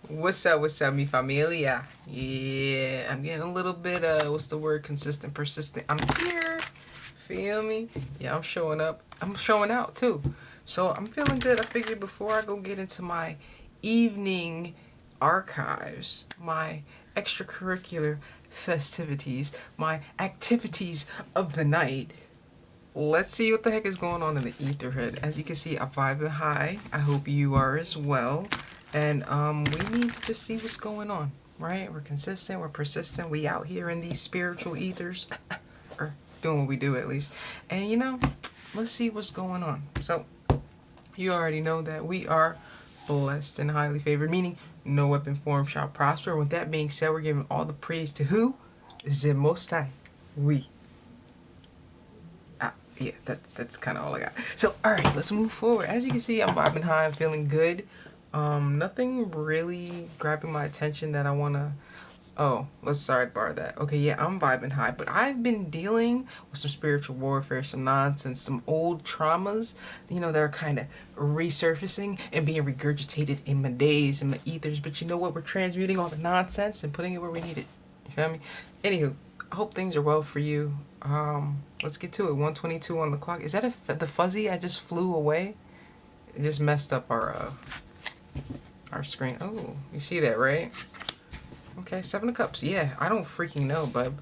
What's up, mi familia? Yeah, I'm getting a little bit, what's the word? Consistent, persistent. I'm here. Feel me? Yeah, I'm showing up. I'm showing out too. So I'm feeling good. I figured before I go get into my evening archives, my extracurricular festivities, my activities of the night, let's see what the heck is going on in the etherhead. As you can see, I'm vibing high. I hope you are as well. And we need to just see what's going on, right? We're consistent, we're persistent, we out here in these spiritual ethers, or doing what we do at least. And let's see what's going on. So, you already know that we are blessed and highly favored, meaning no weapon formed shall prosper. With that being said, we're giving all the praise to who? The Most High. We. Yeah, that's kind of all I got. So, alright, let's move forward. As you can see, I'm vibing high, I'm feeling good. Nothing really grabbing my attention that I wanna. Oh, let's sidebar that. Okay, yeah, I'm vibing high, but I've been dealing with some spiritual warfare, some nonsense, some old traumas, that are kind of resurfacing and being regurgitated in my days and my ethers. But you know what? We're transmuting all the nonsense and putting it where we need it. You feel me? Anywho, I hope things are well for you. Let's get to it. 1:22 on the clock. Is that the fuzzy? I just flew away. It just messed up our screen. Oh, you see that, right? Okay, 7 of Cups. Yeah, I don't freaking know, bub.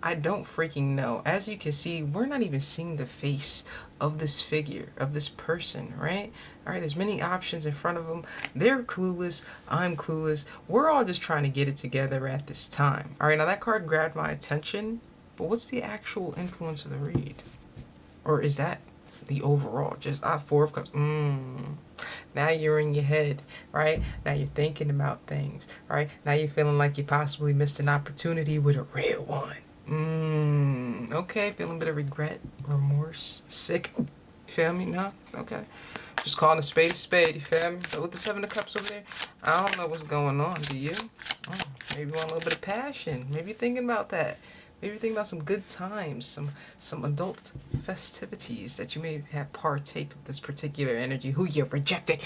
I don't freaking know. As you can see, we're not even seeing the face of this figure, of this person, right? All right, there's many options in front of them. They're clueless. I'm clueless. We're all just trying to get it together at this time. All right, now that card grabbed my attention, but what's the actual influence of the read? Or is that the overall? Just 4 of Cups. Now you're in your head, right? Now you're thinking about things, right? Now you're feeling like you possibly missed an opportunity with a red one. Okay, feeling a bit of regret, remorse, sick. You feel me? No? Okay. Just calling a spade, you feel me? So with the 7 of Cups over there, I don't know what's going on, do you? Maybe you want a little bit of passion. Maybe you're thinking about that. Maybe you're thinking about some good times, some adult festivities that you may have partaked with this particular energy who you rejected.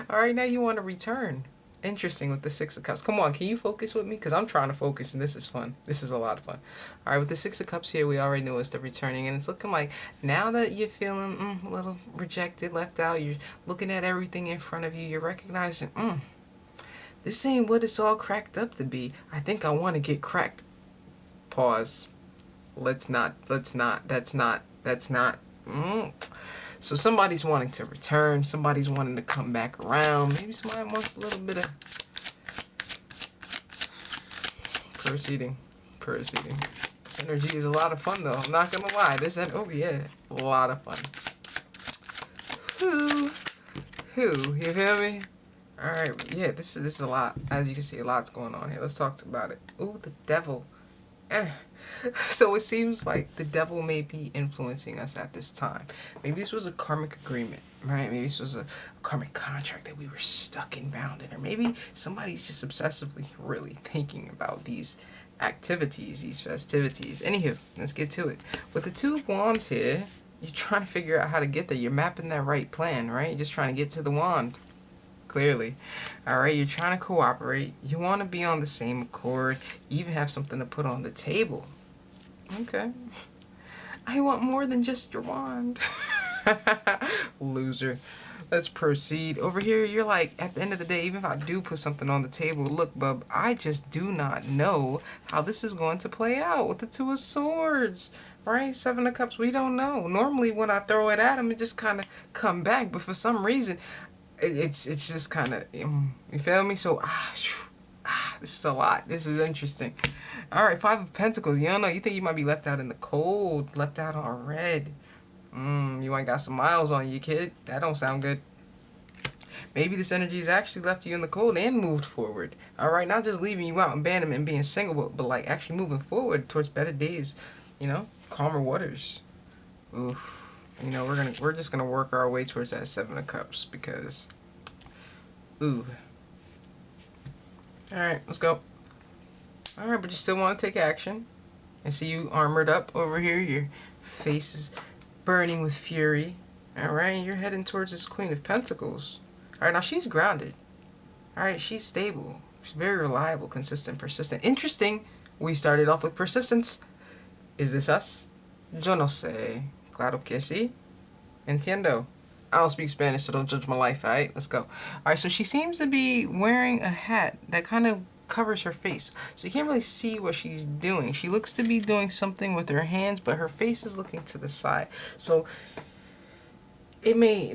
All right, now you want to return. Interesting with the 6 of Cups. Come on, can you focus with me? Because I'm trying to focus, and this is fun. This is a lot of fun. All right, with the 6 of Cups here, we already know it's the returning, and it's looking like now that you're feeling a little rejected, left out, you're looking at everything in front of you, you're recognizing, this ain't what it's all cracked up to be. I think I want to get cracked. Pause. That's not. So somebody's wanting to return. Somebody's wanting to come back around. Maybe somebody wants a little bit of proceeding. This energy is a lot of fun, though. I'm not gonna lie. Oh yeah, a lot of fun. Who? You feel me? Alright, yeah, this is a lot. As you can see, a lot's going on here. Let's talk about it. Ooh, the devil. So it seems like the devil may be influencing us at this time. Maybe this was a karmic agreement, right? Maybe this was a karmic contract that we were stuck and bound in. Or maybe somebody's just obsessively really thinking about these activities, these festivities. Anywho, let's get to it. With the 2 of Wands here, you're trying to figure out how to get there. You're mapping that right plan, right? You're just trying to get to the wand. Clearly. Alright, you're trying to cooperate. You want to be on the same accord. You even have something to put on the table. Okay. I want more than just your wand. Loser. Let's proceed. Over here, you're like, at the end of the day, even if I do put something on the table, look, bub, I just do not know how this is going to play out with the 2 of Swords. Right? 7 of Cups, we don't know. Normally, when I throw it at him, it just kind of come back. But for some reason, it's just kind of, you feel me? So, this is a lot. This is interesting. All right, 5 of Pentacles. You don't know. You think you might be left out in the cold, left out on red. You ain't got some miles on you, kid. That don't sound good. Maybe this energy has actually left you in the cold and moved forward. All right, not just leaving you out in abandonment and being single, but like actually moving forward towards better days. Calmer waters. Oof. We're just gonna work our way towards that 7 of Cups because, ooh. All right, let's go. All right, but you still want to take action. I see you armored up over here. Your face is burning with fury. All right, you're heading towards this Queen of Pentacles. All right, now she's grounded. All right, she's stable. She's very reliable, consistent, persistent. Interesting. We started off with persistence. Is this us? Yo no sé. Claro que sí. Entiendo. I don't speak Spanish, so don't judge my life, alright? Let's go. Alright, so she seems to be wearing a hat that kind of covers her face. So you can't really see what she's doing. She looks to be doing something with her hands, but her face is looking to the side. So this energy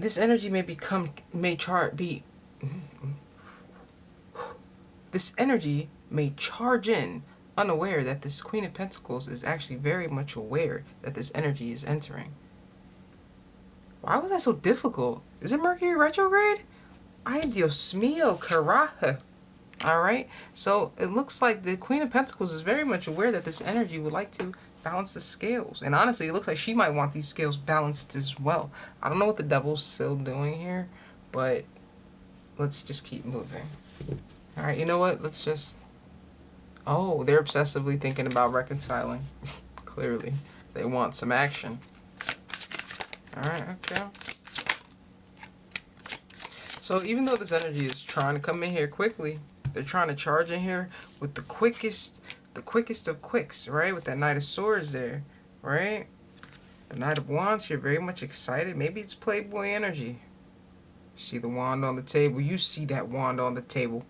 this energy may charge in unaware that this Queen of Pentacles is actually very much aware that this energy is entering. Why was that so difficult? Is it Mercury retrograde? Ay, Dios mío, carajo. Alright, so it looks like the Queen of Pentacles is very much aware that this energy would like to balance the scales. And honestly, it looks like she might want these scales balanced as well. I don't know what the devil's still doing here, but let's just keep moving. Alright, you know what? Let's just... Oh, they're obsessively thinking about reconciling. Clearly. They want some action. Alright, okay. So even though this energy is trying to come in here quickly, they're trying to charge in here with the quickest of quicks, right? With that Knight of Swords there, right? The Knight of Wands here, very much excited. Maybe it's Playboy energy. See the wand on the table. You see that wand on the table,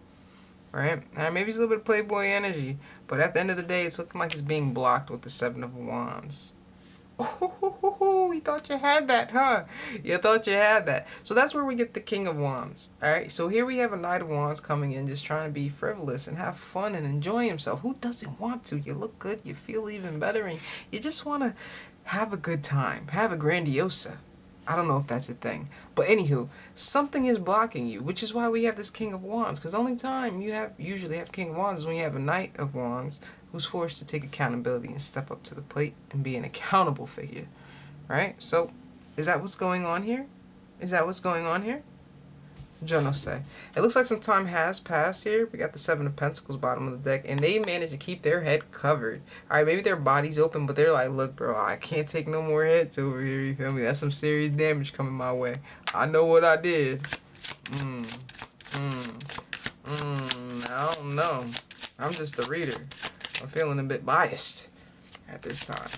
right? Maybe it's a little bit of Playboy energy, but at the end of the day, it's looking like it's being blocked with the Seven of Wands. Oh, you thought you had that, huh? You thought you had that. So that's where we get the King of Wands. Alright, so here we have a Knight of Wands coming in, just trying to be frivolous and have fun and enjoy himself. Who doesn't want to? You look good, you feel even better, and you just want to have a good time. Have a grandiosa. I don't know if that's a thing. But anywho, something is blocking you, which is why we have this King of Wands. Because the only time you usually have King of Wands is when you have a Knight of Wands who's forced to take accountability and step up to the plate and be an accountable figure. Right? So, is that what's going on here? Is that what's going on here? Yo no sé. It looks like some time has passed here. We got the Seven of Pentacles bottom of the deck, and they managed to keep their head covered. Alright, maybe their body's open, but they're like, look, bro, I can't take no more hits over here, you feel me? That's some serious damage coming my way. I know what I did. I don't know. I'm just a reader. I'm feeling a bit biased at this time.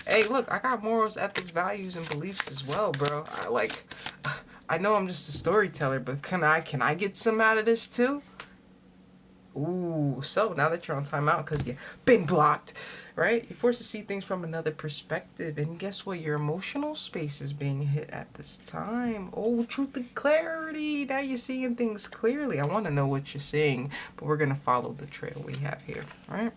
Hey, look, I got morals, ethics, values, and beliefs as well, bro. I know I'm just a storyteller, but can I get some out of this too? Ooh, so now that you're on timeout because you've been blocked, right? You're forced to see things from another perspective. And guess what? Your emotional space is being hit at this time. Oh, truth and clarity. Now you're seeing things clearly. I want to know what you're seeing, but we're going to follow the trail we have here, all right?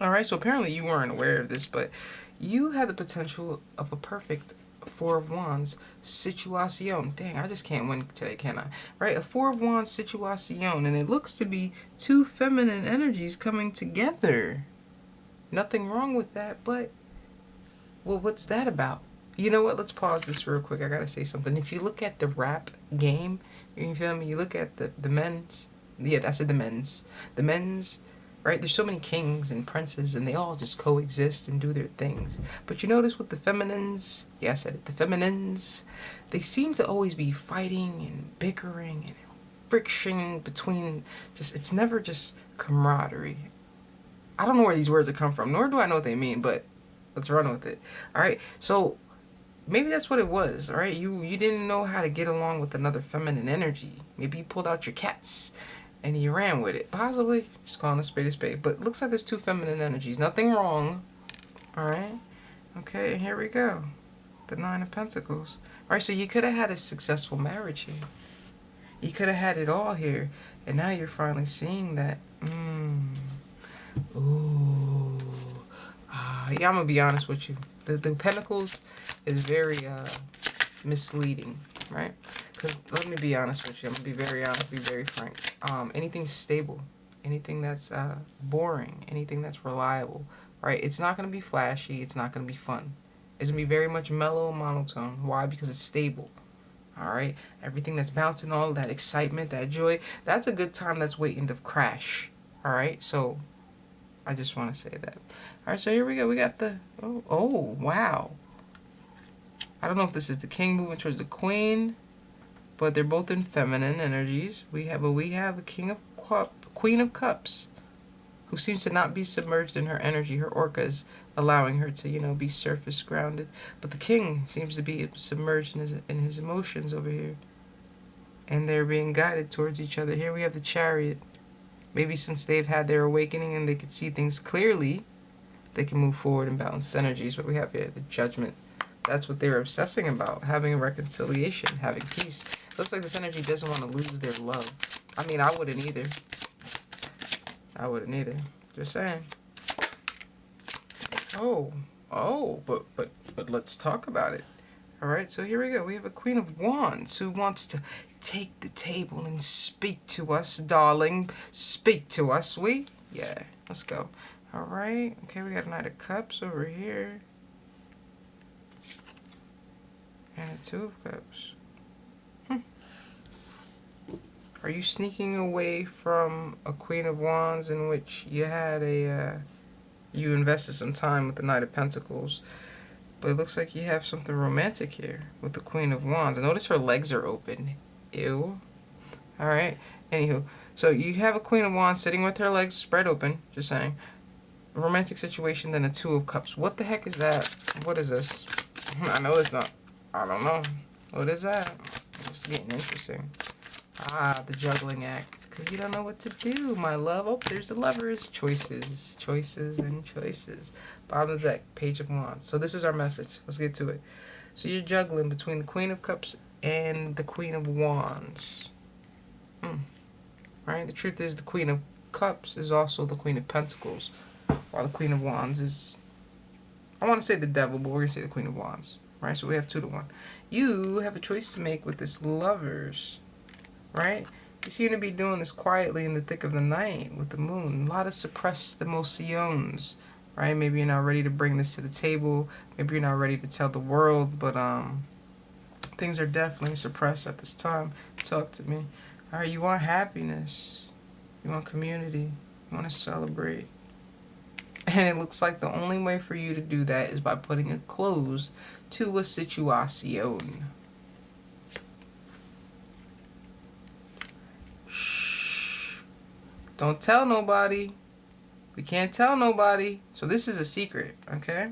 All right, so apparently you weren't aware of this, but you have the potential of a perfect Four of Wands situation. Dang, I just can't win today, can I? Right? A Four of Wands situation, and it looks to be two feminine energies coming together. Nothing wrong with that, but, well, what's that about? You know what? Let's pause this real quick. I gotta say something. If you look at the rap game, you feel me? You look at the men's, yeah, I said the men's. The men's, right? There's so many kings and princes, and they all just coexist and do their things. But you notice with the feminines, yeah, I said it, the feminines, they seem to always be fighting and bickering and friction between, it's never just camaraderie. I don't know where these words have come from, nor do I know what they mean, but let's run with it. Alright, so maybe that's what it was, alright? You didn't know how to get along with another feminine energy. Maybe you pulled out your cats and you ran with it. Possibly. Just calling a spade a spade. But it looks like there's two feminine energies. Nothing wrong. Alright. Okay, and here we go. The Nine of Pentacles. Alright, so you could have had a successful marriage here. You could have had it all here. And now you're finally seeing that. Ooh. Yeah, I'm going to be honest with you. The Pentacles is very misleading. Right? Because let me be honest with you. I'm going to be very honest, be very frank. Anything stable, anything that's boring, anything that's reliable, right? It's not going to be flashy. It's not going to be fun. It's going to be very much mellow, monotone. Why? Because it's stable. All right? Everything that's bouncing, all that excitement, that joy, that's a good time that's waiting to crash. All right? So I just want to say that. All right, so here we go. We got the, oh, wow. I don't know if this is the king moving towards the queen, but they're both in feminine energies. We have a Queen of Cups, who seems to not be submerged in her energy. Her orca is allowing her to, be surface grounded. But the king seems to be submerged in his emotions over here. And they're being guided towards each other. Here we have the Chariot. Maybe since they've had their awakening and they could see things clearly, they can move forward and balance energies. What we have here, the Judgment. That's what they're obsessing about, having a reconciliation, having peace. Looks like this energy doesn't want to lose their love. I mean, I wouldn't either. Just saying. But let's talk about it. All right, so here we go. We have a Queen of Wands who wants to take the table and speak to us, darling. Speak to us, Yeah, let's go. All right. Okay, we got a Knight of Cups over here. And a Two of Cups. Are you sneaking away from a Queen of Wands in which you had you invested some time with the Knight of Pentacles? But it looks like you have something romantic here with the Queen of Wands. And notice her legs are open. Ew. Alright. Anywho. So you have a Queen of Wands sitting with her legs spread open. Just saying. A romantic situation, then a Two of Cups. What the heck is that? What is this? I know it's not. I don't know. What is that? It's getting interesting. Ah, the juggling act. Because you don't know what to do, my love. Oh, there's the Lovers. Choices. Choices and choices. Bottom of the deck. Page of Wands. So this is our message. Let's get to it. So you're juggling between the Queen of Cups and the Queen of Wands. Right? The truth is the Queen of Cups is also the Queen of Pentacles. While the Queen of Wands is... I want to say the Devil, but we're going to say the Queen of Wands. Right? So we have 2 to 1. You have a choice to make with this Lovers. Right? You seem to be doing this quietly in the thick of the night with the moon. A lot of suppressed emotions. Right? Maybe you're not ready to bring this to the table. Maybe you're not ready to tell the world. But things are definitely suppressed at this time. Talk to me. Alright, you want happiness. You want community. You want to celebrate. And it looks like the only way for you to do that is by putting a close to a situation. Shh. Don't tell nobody. We can't tell nobody. So this is a secret, okay?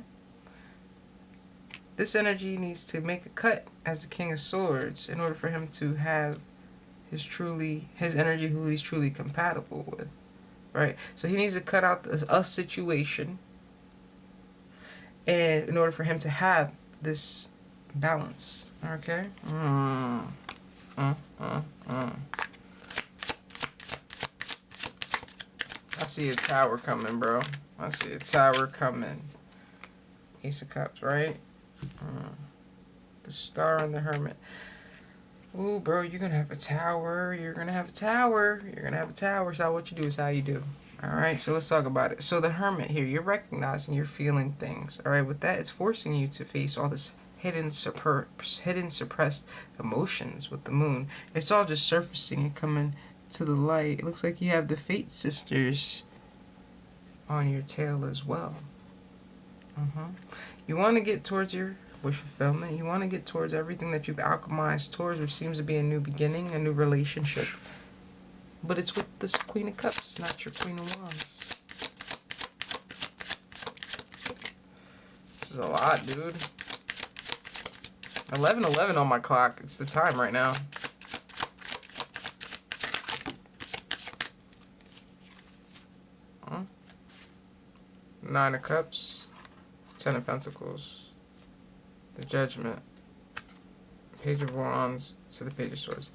This energy needs to make a cut as the King of Swords in order for him to have his energy who he's truly compatible with. Right? So he needs to cut out a situation, and in order for him to have this balance. Okay? I see a tower coming, bro. I see a tower coming. Ace of Cups, right? The Star and the Hermit. Ooh, bro, you're going to have a tower. You're going to have a tower. You're going to have a tower. It's not what you do. It's how you do. All right, so let's talk about it. So the Hermit here, you're recognizing you're feeling things. All right, with that, it's forcing you to face all this hidden suppressed emotions with the moon. It's all just surfacing and coming to the light. It looks like you have the Fate Sisters on your tail as well. You want to get towards your wish fulfillment. You want to get towards everything that you've alchemized towards, which seems to be a new beginning, a new relationship. But it's with this Queen of Cups, not your Queen of Wands. This is a lot, dude. 11:11 on my clock. It's the time right now. Nine of Cups. 10 of Pentacles. The Judgment. Page of Wands to the Page of Swords.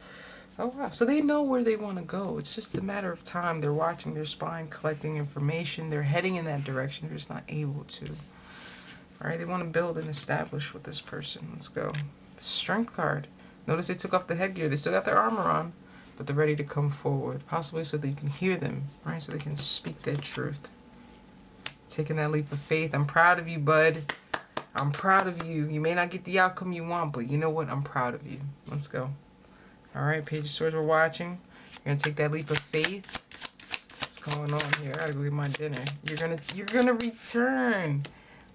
Oh wow, so they know where they want to go. It's just a matter of time. They're watching, they're spying, collecting information. They're heading in that direction. They're just not able to. Alright, they want to build and establish with this person. Let's go. The Strength card. Notice they took off the headgear. They still got their armor on, but they're ready to come forward. Possibly so that you can hear them, right? So they can speak their truth. Taking that leap of faith. I'm proud of you, bud. I'm proud of you. You may not get the outcome you want, but you know what? I'm proud of you. Let's go. Alright, Page of Swords, we're watching. You're gonna take that leap of faith. What's going on here? I gotta go get my dinner. You're gonna return.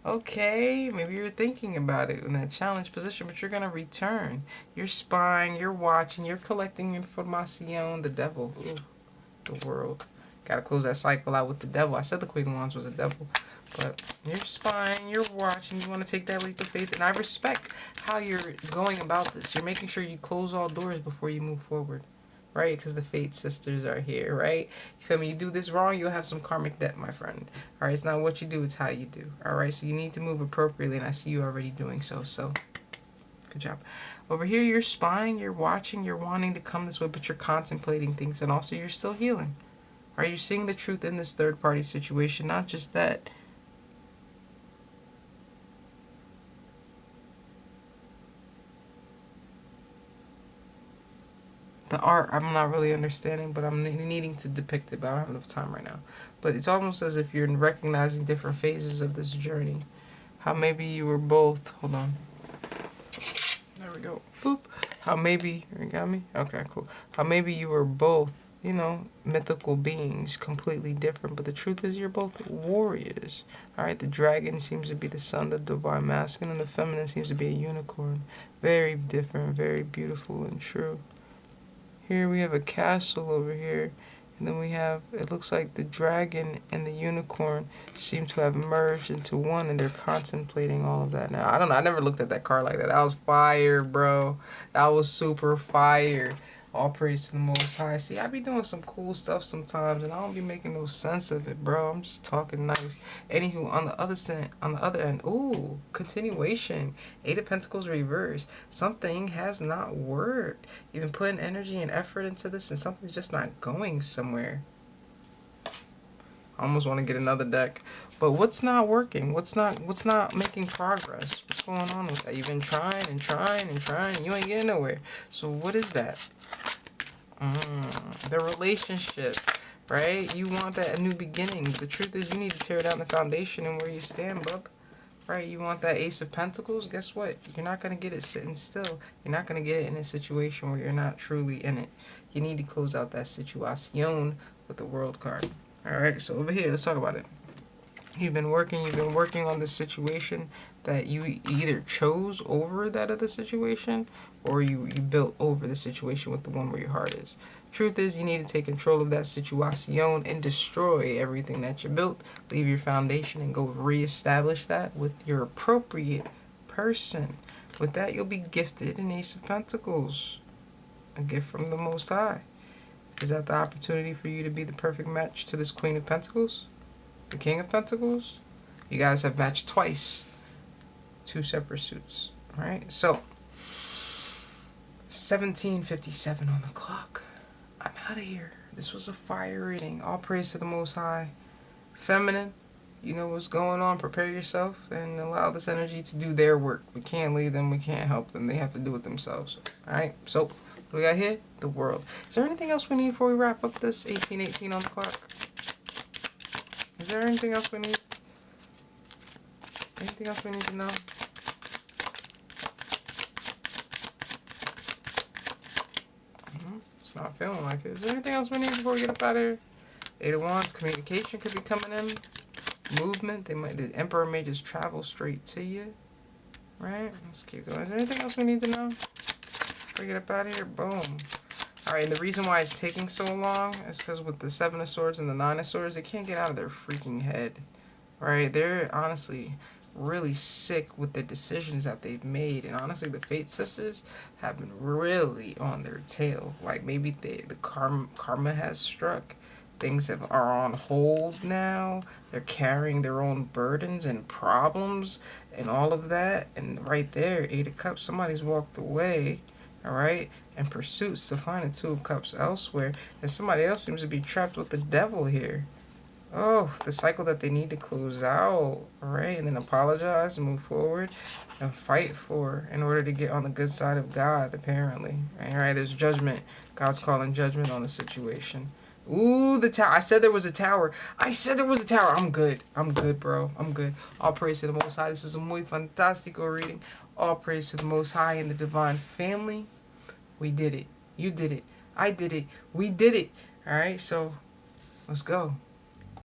Okay, maybe you're thinking about it in that challenge position, but you're gonna return. You're spying, you're watching, you're collecting information. The devil, ooh, the world. Gotta close that cycle out with the devil. I said the Queen of Wands was a devil, but you're spying, you're watching. You want to take that leap of faith, and I respect how you're going about this. You're making sure you close all doors before you move forward. Right? Because the Fate sisters are here, right? You feel me? You do this wrong, you'll have some karmic debt, my friend. All right? It's not what you do, it's how you do. All right? So you need to move appropriately, and I see you already doing so. So, good job. Over here, you're spying, you're watching, you're wanting to come this way, but you're contemplating things, and also you're still healing. Are you seeing the truth in this third-party situation? Not just that. The art, I'm not really understanding, but I'm needing to depict it, but I don't have enough time right now. But it's almost as if you're recognizing different phases of this journey. How maybe you were both, hold on. There we go. Boop. How maybe, you got me? Okay, cool. How maybe you were both, you know, mythical beings, completely different, but the truth is you're both warriors. Alright, the dragon seems to be the sun, the divine masculine, and the feminine seems to be a unicorn. Very different, very beautiful and true. Here we have a castle over here, and then we have, it looks like the dragon and the unicorn seem to have merged into one, and they're contemplating all of that now. I don't know, I never looked at that card like that. That was fire, bro. That was super fire. All praise to the Most High. See, I be doing some cool stuff sometimes, and I don't be making no sense of it, bro. I'm just talking nice. Anywho, on the other end, ooh, continuation. Eight of Pentacles reverse. Something has not worked. You've been putting energy and effort into this, and something's just not going somewhere. I almost want to get another deck. But what's not working? What's not making progress? What's going on with that? You've been trying and trying and trying, and you ain't getting nowhere. So what is that? The relationship, right? You want that new beginning. The truth is you need to tear down the foundation and where you stand, bub. Right? You want that Ace of Pentacles? Guess what? You're not going to get it sitting still. You're not going to get it in a situation where you're not truly in it. You need to close out that situation with the World card. Alright, so over here, let's talk about it. You've been working on this situation that you either chose over that other situation, or you built over the situation with the one where your heart is. Truth is, you need to take control of that situation and destroy everything that you built. Leave your foundation and go reestablish that with your appropriate person. With that, you'll be gifted an Ace of Pentacles. A gift from the Most High. Is that the opportunity for you to be the perfect match to this Queen of Pentacles? The King of Pentacles? You guys have matched twice. Two separate suits. Alright, so 17:57 on the clock. I'm out of here. This was a fire reading. All praise to the Most High. Feminine, you know what's going on. Prepare yourself and allow this energy to do their work. We can't lead them. We can't help them. They have to do it themselves. Alright, so what we got here? The world. Is there anything else we need before we wrap up this? 18:18 on the clock. Is there anything else we need? Anything else we need to know? It's not feeling like it. Is there anything else we need before we get up out of here? Eight of Wands, communication could be coming in. Movement, the Emperor may just travel straight to you. Right? Let's keep going. Is there anything else we need to know before we get up out of here? Boom. Alright, and the reason why it's taking so long is because with the Seven of Swords and the Nine of Swords, they can't get out of their freaking head. Right? They're honestly really sick with the decisions that they've made, and honestly the Fate sisters have been really on their tail. Like maybe the karma has struck. Things are on hold now. They're carrying their own burdens and problems and all of that, and right there, Eight of Cups, somebody's walked away, alright, in pursuits to find the Two of Cups elsewhere, and somebody else seems to be trapped with the devil here. Oh, the cycle that they need to close out, right? And then apologize and move forward and fight for in order to get on the good side of God, apparently. All right, there's judgment. God's calling judgment on the situation. Ooh, the tower. I said there was a tower. I said there was a tower. I'm good. I'm good, bro. I'm good. All praise to the Most High. This is a muy fantastico reading. All praise to the Most High and the Divine Family. We did it. You did it. I did it. We did it. All right, so let's go.